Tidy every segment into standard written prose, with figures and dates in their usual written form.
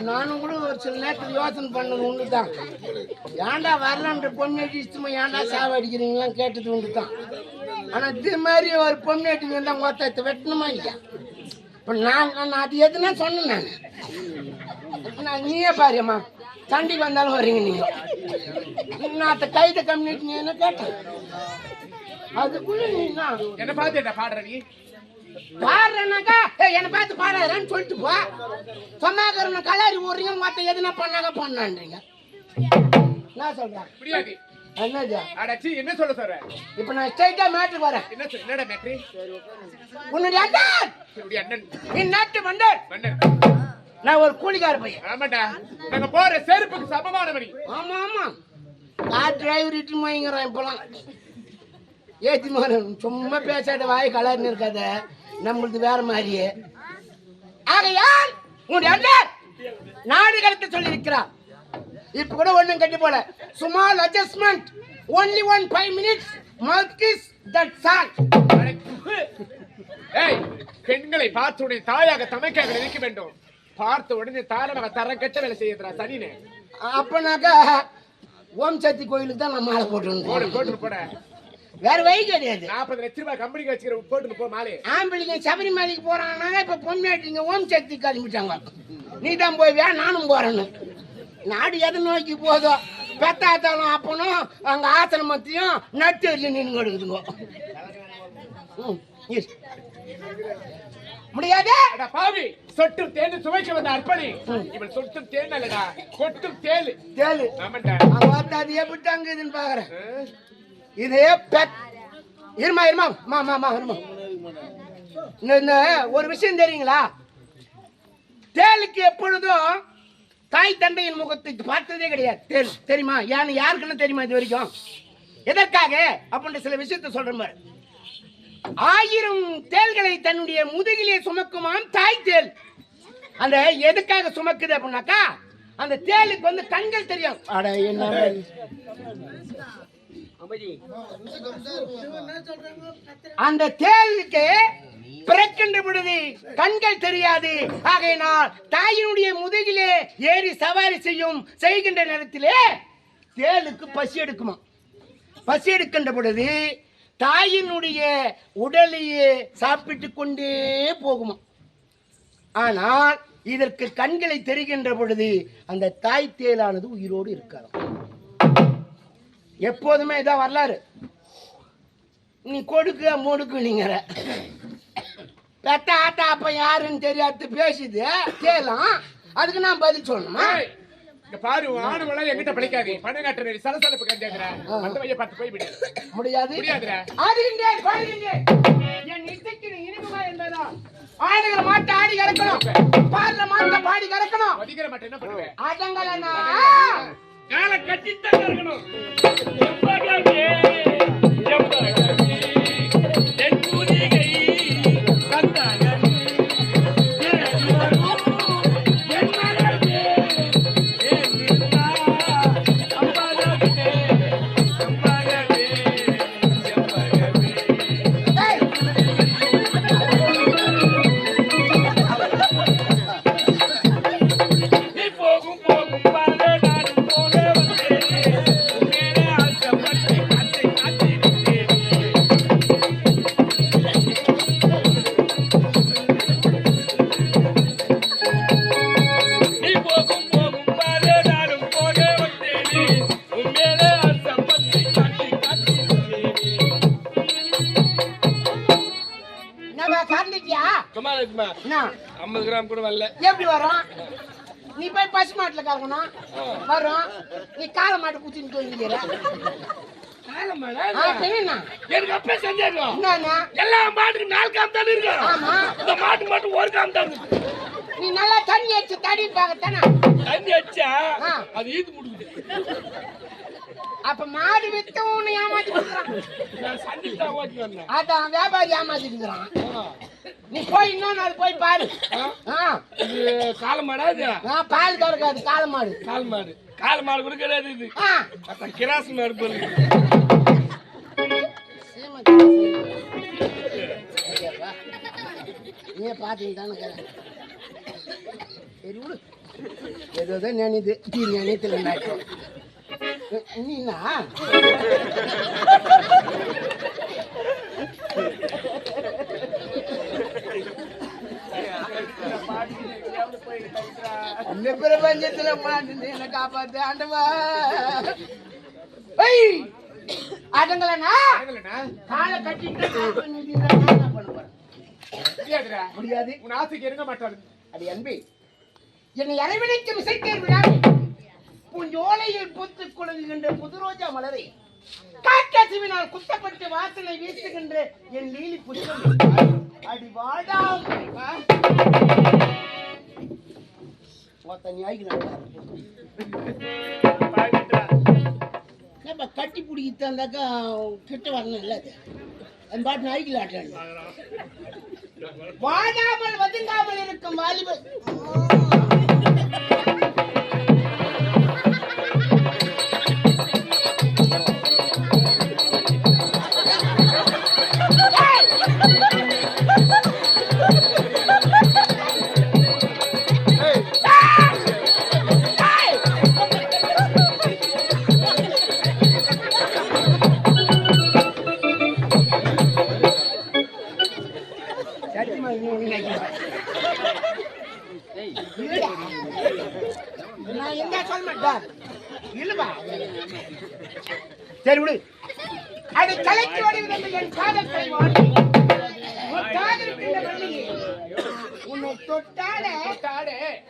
நானும் கூட ஒரு சில நேரத்தில் யோசனை பண்ணது உண்டு தான். ஏன்டா வரலான்ற பொண்ணு இஷ்டமா ஏன்டா சாவடிக்கிறீங்களாம் கேட்டது உண்டு தான். ஆனா இது மாதிரி ஒரு பொண்ணு வந்தா மொத்தத்தை வெட்டணுமா இல்லையா? இப்போ நான் அது எதுனா சொன்னேன். நான் நீயே பாருமா சண்டைக்கு வந்தாலும் வரீங்க நீங்க. நான் அந்த கைத கம்யூனிட்டி என்ன கேட்டேன். அதுக்குள்ள நீ என்ன பார்த்து பாடுற நீ பாடுறேன்னாக்கா என்னை பார்த்து பாடாதுன்னு சொல்லிட்டு போ. சொன்னாக்கிறவனை கலாரி போடுறீங்க மொத்த எதுனா பண்ணாங்க பண்ணான்றீங்க. நான் சொல்றேன் என்னது என்ன சொல்ல சொல்ற? இப்ப நான் ஸ்ட்ரைட்டா மேட்ருக்கு வரேன். என்னடா மேட்ரு? உன்னுடைய அண்ணன் நீ நாட்டு மன்னர். நான் ஒரு கூலிக்கார பையன். ஆமாடா நாங்க போற செருப்புக்கு சமமானவனி. ஆமா ஆமா கார் டிரைவர் இட்டு வாங்கிறான் இப்பெல்லாம். ஏத்தி மாதிரி சும்மா பேசாத வாய் கலர்னு இருக்காத. நம்மளுக்கு வேற மாதிரியே. ஆகையால் உன்னுடைய அண்ணன் நாடு கடத்த சொல்லி இருக்கிறார். இப்ப கூட ஒண்ணும் கட்டி போல. Small adjustment only 5 minutes markis that's all. ஏய் பெண்களை பார்த்த உடனே தாயாக தமைக்காக நினைக்க வேண்டும். பார்த்த உடனே தாரமாக தரம் கெட்ட வேலை செய்யறா சனினே. அப்பனாக்கா ஓம் சக்தி கோயிலுக்கு தான் நான் மாலை போட்டு போட வேற வழி கிடையாது. 40 லட்சம் ரூபாய் கம்பெனிக்கு வச்சுக்கிற போட்டு போ மாலை. ஆம்பளைங்க சபரிமலைக்கு போறாங்கன்னா இப்ப பொம்மையாட்டிங்க ஓம் சக்தி கிளம்பிட்டாங்க. நீ தான் போய் நானும் போறேன்னு. நாடு எதை நோக்கி போதோ பெத்தாத்தாலும் அப்பனும் அங்க ஆசிரமத்தையும் நட்டு நின்று எடுக்குதுங்க. முடியாது பாவி. சொட்டு தேன் சுவைக்க வந்த அர்ப்பணி இவன் சொட்டு தேன் அல்லடா கொட்டும் தேலு தேலு. ஆமாண்டா அது எப்படி தங்குதுன்னு பாக்குறேன். இது இருமா இருமா மாமா இருமா. இந்த ஒரு விஷயம் தெரியுங்களா? தேலுக்கு எப்பொழுதும் தாய் தந்தையின் முகத்தை பார்த்ததே கிடையாது. தேல் தெரியுமா? ஏன்னு யாருக்குன்னு தெரியுமா இது வரைக்கும்? எதற்காக அப்படின்ற சில விஷயத்த சொல்றேன் பாரு. 1000 தேல்களை தன்னுடைய முதுகிலே சுமக்குமாம் தாய் தேல். அந்த எதுக்காக சுமக்குது அப்படின்னாக்கா அந்த தேலுக்கு வந்து கண்கள் தெரியும். அட என்ன அந்த தேலுக்கு பிறக்கின்ற பொழுது கண்கள் தெரியாது. ஆகையினால் தாயினுடைய முதுகிலே ஏறி சவாரி செய்கின்ற நேரத்திலே தேலுக்கு பசி எடுக்குமா. பசி எடுக்கின்ற பொழுது தாயினுடைய உடலையே சாப்பிட்டு கொண்டே போகுமா. ஆனால் இதற்கு கண்களை தெரிகின்ற பொழுது அந்த தாய் தேலானது உயிரோடு இருக்காது. எப்போதுமே இதான் வரலாறு. நீ கொடுக்க முடுக்கு நீங்கிற பெத்த ஆட்டா அப்ப யாருன்னு தெரியாது பேசுது கேலாம். அதுக்கு நான் பதில் சொல்லணுமா? பாரு ஆணுவெல்லாம் எங்கிட்ட பிடிக்காது. பணங்காட்டு சலசலப்பு கண்டியாக்குறேன். அந்த பைய பார்த்து போய் விடு. முடியாது முடியாதுடா. ஆடுகின்றேன் பாடுகின்றேன். என் இசைக்கு இனிமையா இருந்ததா ஆடுகிற மாட்ட ஆடி கறக்கணும். பாடுற மாட்ட பாடி கறக்கணும். அதிகர மாட்ட என்ன பண்ணுவே? ஆடங்களனா கால கட்டித்தான் கறக்கணும். எம்பாகவே எம்பாகவே என் கூதிகை கந்தாங்க நம்ம கறந்துட்டியா சும்மா இருக்குமா என்ன 50 கிராம் கூட வரல எப்படி வரும் நீ போய் பசு மாட்டுல கறக்கணும் வரும் நீ காளை மாட்டு குச்சின்னு தூங்கிக்கிற எனக்கு அப்பே செஞ்சிருக்கோம் என்னன்னா எல்லா மாட்டுக்கு 4 காம் தான் இருக்கு ஆமா இந்த மாட்டு மட்டும் 1 காம் தான் இருக்கு நீ நல்லா தண்ணி அடிச்சு தடி பாக்கத்தானே தண்ணி அடிச்சா அது ஈத்து முடியுது அப்ப மாடு வித்து உன்னை ஏமாத்தி கொடுக்குறான் நான் சந்தித்தா ஓட்டி வந்தேன் அதான் வியாபாரி ஏமாத்திட்டுக்கிறான் நீ போய் இன்னொரு நாள் போய் பாரு இது காளை மாடா இது பால் கறக்காது காளை மாடு காளை மாடு கூட கிடையாது இது கிராஸ் மாடு போல நீ பாத்தீங்க தானே சரி விடு ஏதோ நினைது தீ நினைத்துல நீனா அந்த பிரபஞ்சத்துல மாட்டு என்ன காப்பாத்து ஆண்டவா ஆட்டங்களா காலை கட்டிட்டு முடியாது உன் ஆசைக்கு இறங்க மாட்டாரு அது அன்பே என்னை அரவணைக்கு விசைத்தேர் விழாவே பூஞ்சோலையில் பூத்து குலுங்குகின்ற புதுரோஜா மலரை காக்கசிவினால் குத்தப்பட்டு வாசனை வீசுகின்ற என் லீலி புஷ்பம் அடி வாடாம் கட்டி பிடிக்கிட்டாந்தாக்கா கிட்ட வரணும் இல்ல அது பாட்டு நாய்க்கு ஆட்டாங்க வாடாமல் வதுங்காமல் இருக்கும் வாலிபர் நான் என்ன சொல்ல மாட்டேன் இல்லவா சரி விடு அது கலைக்கு வடிவதற்கு என் காதத்தை வாடி உன்னை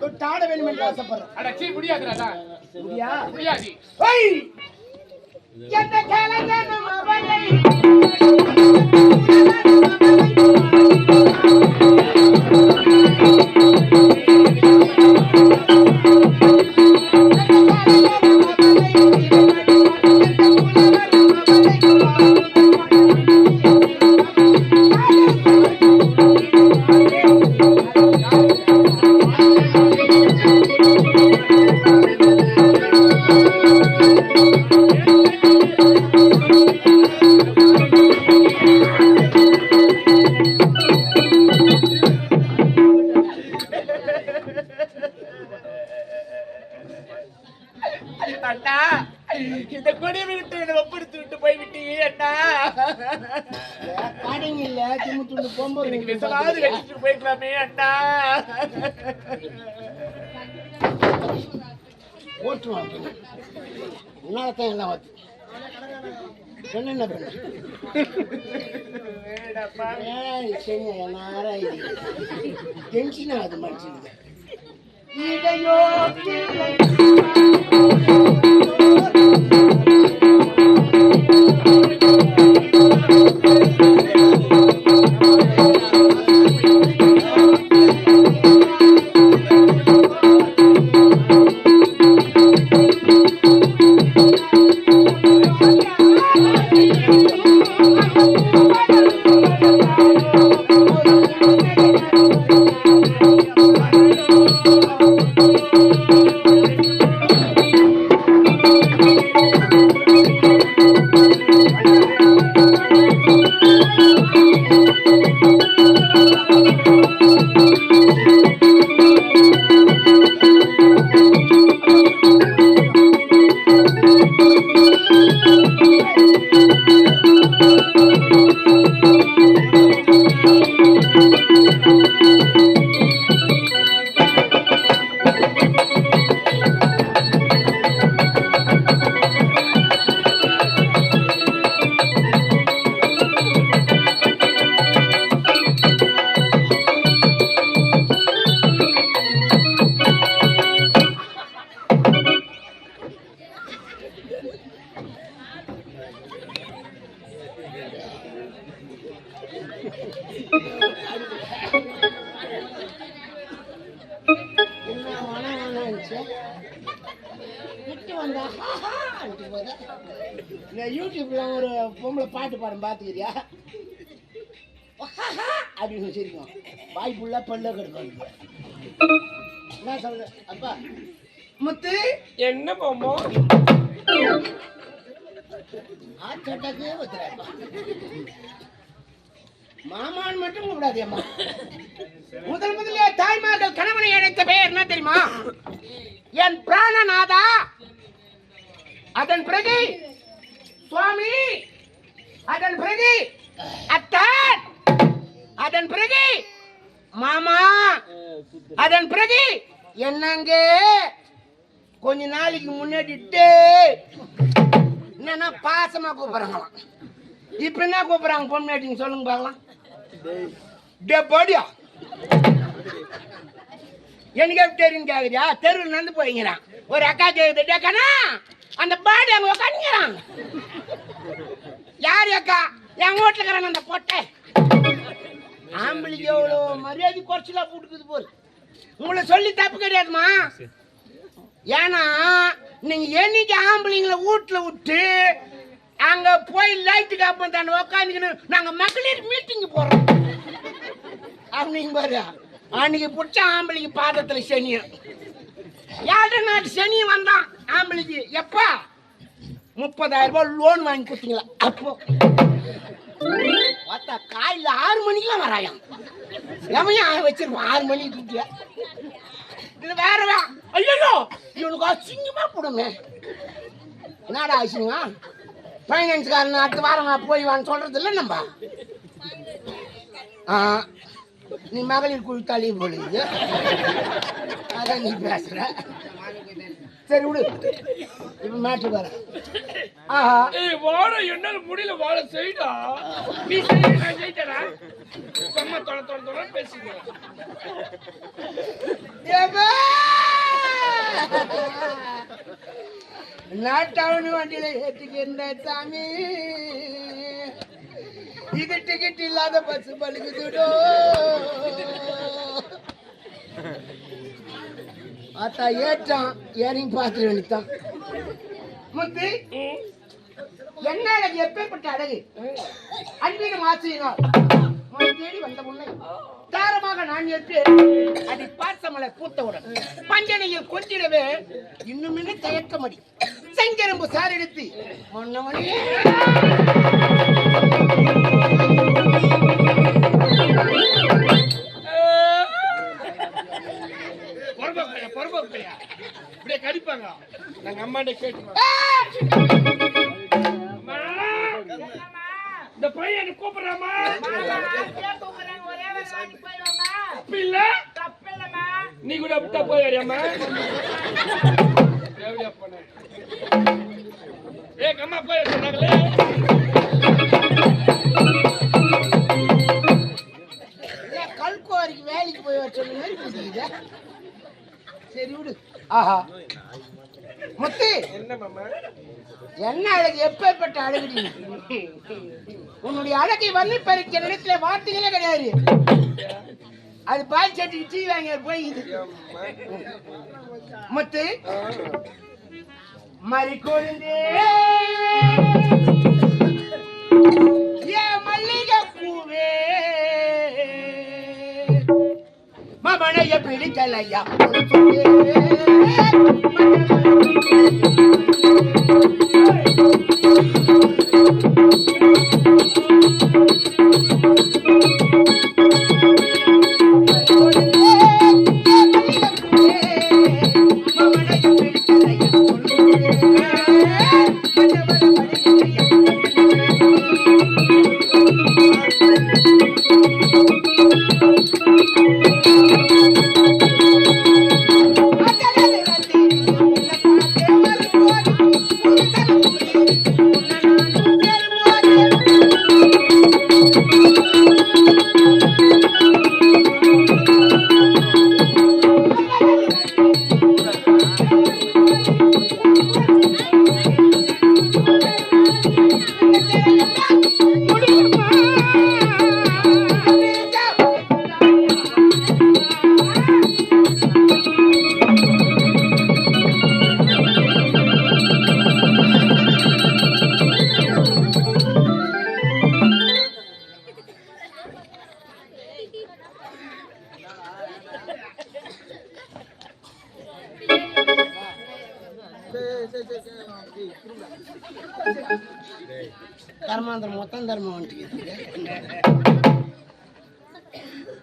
தொட்டாட வேண்டும் என்று ஆசைப்படுறேன் முடியாது எந்த கலைஞனும் அவனை இந்த கொடியை விட்டு ஒப்படுத்து விட்டு போய்விட்டு அண்ணா காடிங்க இல்ல திம்மு துண்டு போகும்போது எனக்கு விசலாவது வச்சுட்டு போய்க்கலாமே அண்ணா ஓட்டுவாங்க உன்னால்தான் எல்லாம் வந்து என்ன பண்ண சரி என்ன டென்ஷன் ஆகுது மனுஷனுக்கு இதையோ என்ன வேணாச்சு விட்டு வந்தா யூடியூப்ல ஒரு பொம்பளை பாட்டு பாடம் பார்த்துக்கிறியா அப்படின்னு வச்சிருக்கோம். வாய் ஃபுல்லா பல்ல கிடக்கும். என்ன சொல்ற அப்பா முத்து என்ன பொம்மோ ஆச்சட்டாக்கே வச்சுறாப்பா. மாமான் மட்டும் கூடாது அம்மா. முதல்ல தாய்மார்கள் கணவனை அழைத்த பெயர் என்ன தெரியுமா? என் பிராணநாதா, அதன் பிறகு சுவாமி, அதன் பிறகு அத்தான், அதன் பிறகு மாமா, அதன் பிறகு என்னங்க கொஞ்ச நாளைக்கு முன்னாடி என்னன்னா பாசமா கூப்பிடுறாங்களாம். இப்ப என்ன கூப்பிடுறாங்க பொண்ணு சொல்லுங்க பார்க்கலாம். எனக்கு எப்படி தெரியும் கேக்குறியா? தெருவில் நடந்து போய்ங்கிறான். ஒரு அக்கா கேக்குது, டேக்கானா அந்த பாடி அங்க உட்காந்துங்கிறான். யாரு அக்கா? என் வீட்டுல இருக்கிறான் அந்த பொட்டை. ஆம்பளைக்கு எவ்வளோ மரியாதை குறைச்சலா போட்டுக்குது போல். உங்களை சொல்லி தப்பு கிடையாதுமா. ஏன்னா நீங்க என்னைக்கு ஆம்பளைங்களை வீட்டுல விட்டு அங்க போய் லைட்டு காப்ப தானே உக்காந்துக்கணும். நாங்க மகளிர் மீட்டிங் போறோம் அப்படிங்க பாரு. அன்னைக்கு பிடிச்ச ஆம்பளைக்கு பாதத்துல சனியும் 7 நாட்டு சனி வந்தான் ஆம்பளைக்கு. எப்பா 30,000 ரூபாய் லோன் வாங்கி கொடுத்தீங்களா? அப்போ பார்த்தா காலையில் 6 மணிக்கெல்லாம் வராயாம். எவையும் வச்சிருப்பான் 6 மணிக்கு தூக்கிய. இது வேறவா? ஐயோ இவனுக்கு அசிங்கமா போடுமே. என்னடா ஆச்சுங்க? ஃபைனான்ஸ்காரன் அடுத்த வாரம் போய் வான்னு சொல்றது இல்லை நம்ம. நீ மகளிர் குழுத்தாளி போடுது, அதான் நீ பேசுற. சரி விடு, இப்ப மேட்ரு வர. வாழ என்னால முடியல, வாழ செய்டா. நீ நான் செய்தடா. அம்மா தொட தொட தொட பேசிக்கிறேன். நாட்டவனு வண்டியில ஏற்றுக்கின்ற சாமி, இது டிக்கெட் இல்லாத பஸ் பழுகுதுடோ. அத்தா ஏற்றான், ஏறிங் பார்த்துட்டு வேண்டித்தான். முத்து என்ன அழகு, எப்பேற்பட்ட அழகு! அன்பின் மாசியினால் தேடி வந்த முன்னை தாரமாக நான் ஏற்றேன். அதை பாசமலை பூத்தவுடன் பஞ்சனையில் கொஞ்சிடவே இன்னும் இன்னும் தயக்கமடி செங்கரும்பு சார் எடுத்து மன்னவனே இப்படியே கடிப்பாங்க. நாங்க அம்மாட்ட கேட்டு இந்த பையன் கூப்பிடுறாமா? நீ கூட அப்படித்தா போயாரியாமா? ஏ அம்மா போய் சொன்னாங்களே. கல்கோரிக்கு வேலைக்கு போய் வர சொல்லுங்க. சரி விடு. ஆஹா முத்து, என்ன மாமா? என்ன அழகு, எப்பேற்பட்ட அழகு! உன்னுடைய அழகை வர்ணிப்பதற்கு இடத்துல வார்த்தைகளே கிடையாது. அது பால் சட்டிக்கு டீ வாங்க போய் முத்து மறி கொழுந்தே ஏ மல்லிகை பூவே மமனைய பிடிக்கலையா கர்மாந்திரம் மொத்தம் தர்மம் வந்துட்டு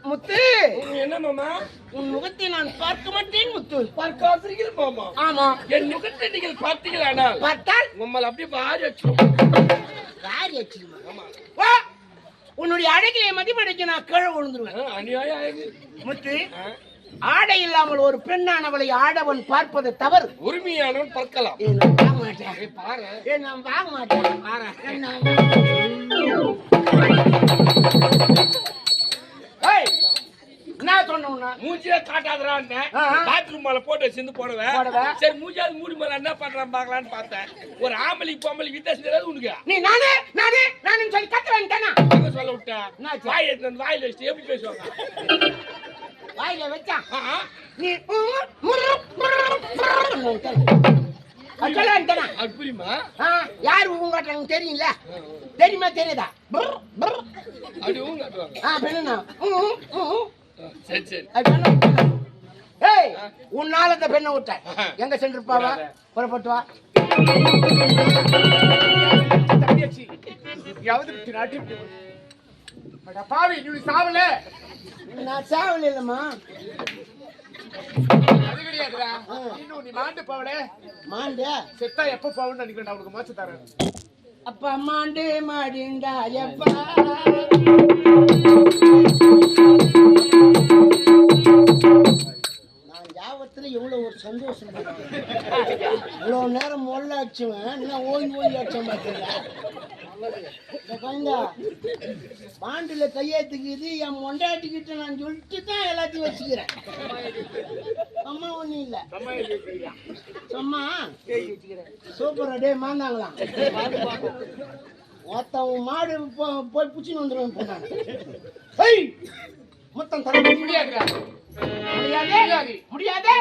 முத்து. என்ன மாமா? உன் முகத்தை நான் பார்க்க மாட்டேன் முத்து. பார்க்காதீர்கள் மாமா. ஆமா, என் முகத்தை நீங்கள் பார்த்தீர்களானால் பார்த்தால் உம்மல் அப்படியே வாரி வச்சிரும். யார் வச்சிருமா? வா, உன்னுடைய அழகிலே மதிப்படைக்கு நான் கீழே விழுந்துருவேன். அநியாயம். முத்து, ஆடை இல்லாமல் ஒரு பெண்ணானவளை ஆடவன் பார்ப்பது தவறு. உரிமையானவன் பார்க்கலாம். நான் வாங்க மாட்டேன். பாரு, நான் வாங்க மாட்டேன். என்ன சொன்ன மூஞ்சில காட்டாதறான்னு பாத்ரூம் மேல போட்டு சிந்து போடுவேன். சரி, மூஞ்சாது மூடி மேல என்ன பண்றான் பாக்கலான்னு பார்த்தேன். ஒரு ஆம்பளைக்கு பொம்பளைக்கு வித்தியாசம் தெரியாது உனக்கு. நீ நானே நானே நானு சொல்லி கத்து வாங்கிட்டானா சொல்ல விட்டேன். வாய் எடுத்து வாயில வச்சு எப்படி பேசுவாங்க? வாயில வச்சா நீ அது புரியுமா? யாரு உங்கட்டாங்க தெரியுங்கள? தெரியுமா தெரியுதா? அப்படி ஊங்க. சரி சரி. ஏய், உன்னால இந்த பெண்ணை விட்ட எங்க சென்றிருப்பாவா? புறப்பட்டு வா. பாவி, நீ சாவல. நான் சாவல இல்லம்மா. அது கிடையாதுடா. இன்னும் நீ மாண்டு போவல. மாண்டு செத்தா எப்ப போவன்னு நினைக்கிறேன். உனக்கு மாச்சு தரேன். அப்பா மாண்டு மாடிண்டா எப்பா. நான் யாவத்துல எவ்வளவு ஒரு சந்தோஷம். இவ்வளவு நேரம் மொல்ல அடிச்சுவேன், இன்னும் ஓய்வு ஓய்வு அடிச்சேன் பார்த்தீங்களா? பாண்டுல கையெழுத்துக்குது என் மொண்டாட்டிக்கிட்ட நான் சொல்லிட்டு தான் எல்லாத்தையும் வச்சுக்கிறேன். அம்மா ஒண்ணும் இல்ல, சும்மா சூப்பர் டே மாந்தாங்களாம். மொத்தம் மாடு போய் புச்சின்னு வந்துடுவேன் போனாங்க. மொத்தம் தர முடியாது முடியாது.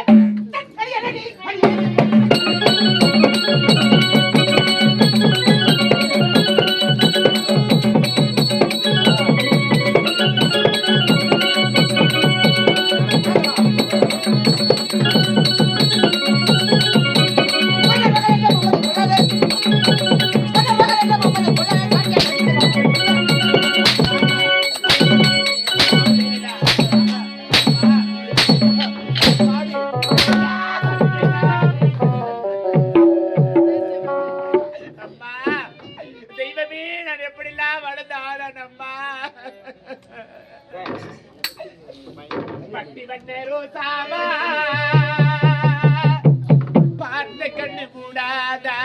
தெய்வமே, நான் எப்படிலாம் வளர்ந்தானம்மா. பட்டி வண்ண ரோசாவா பார்த்த கண்ணு கூடாதா?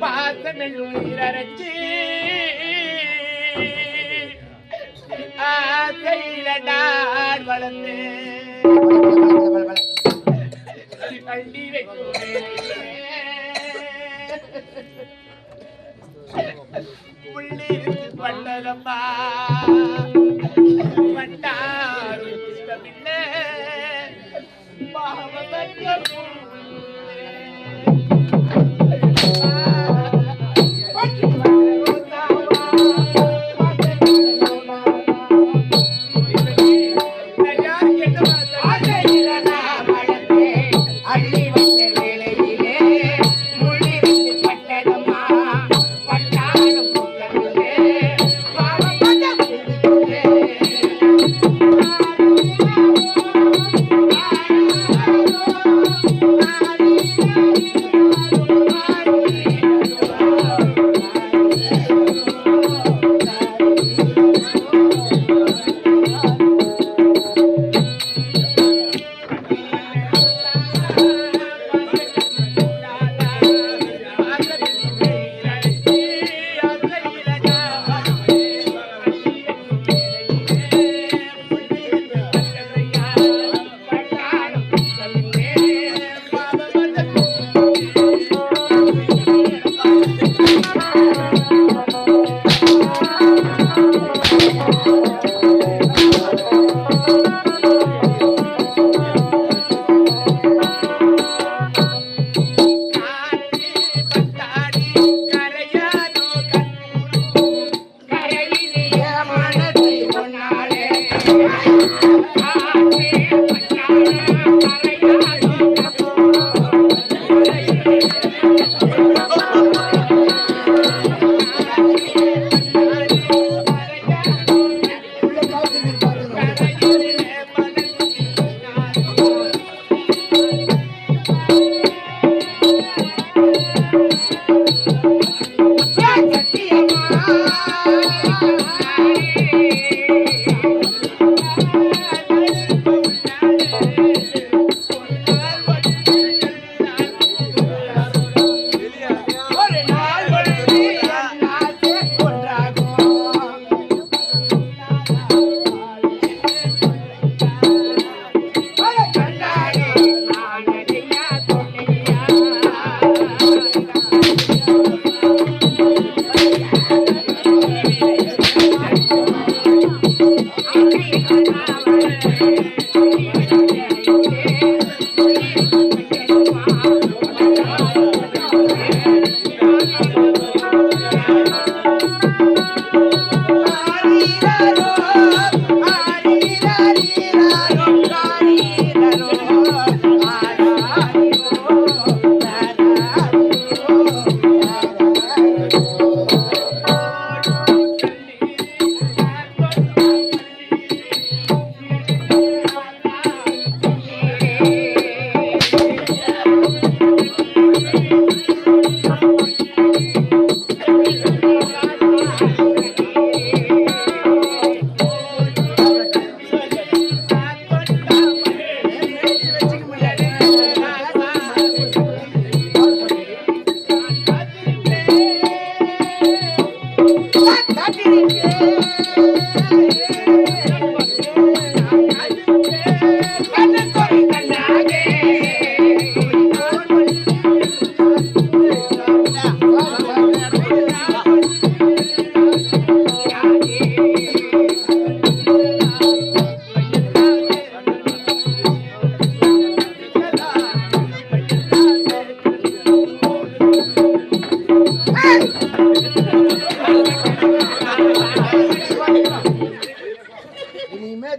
பாசமில் உயிரச்சி ஆசையில நான் வளர்ந்து அள்ளி வைக்கிறேன். உள்ளிருந்து பண்ணலம்மா பண்டாரு இஷ்டமில்லை பட்டதம்மா பட்டாலும்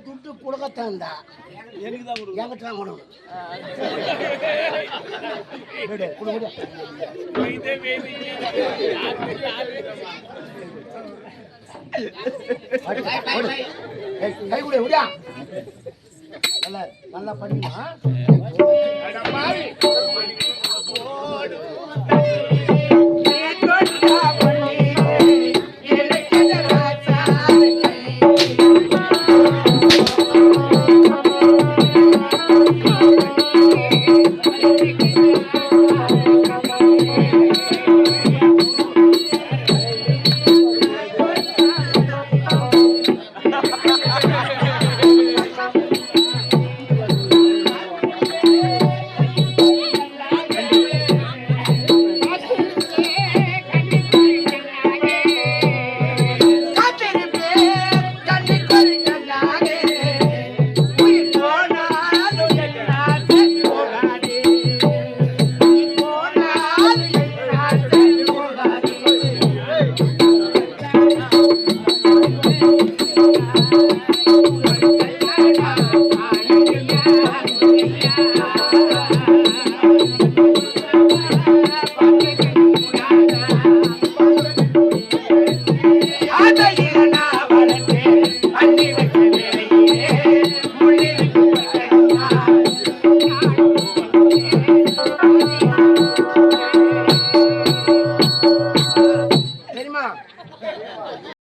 துட்டு கொடுக்கத்தான் இருந்தா எனக்கு தான் கொடுக்கும். என்கிட்ட தான் கொடுக்கணும். விடு, கொடு, விடு. ஏய், கை கொடு, விடியா. நல்லா நல்லா படிமா.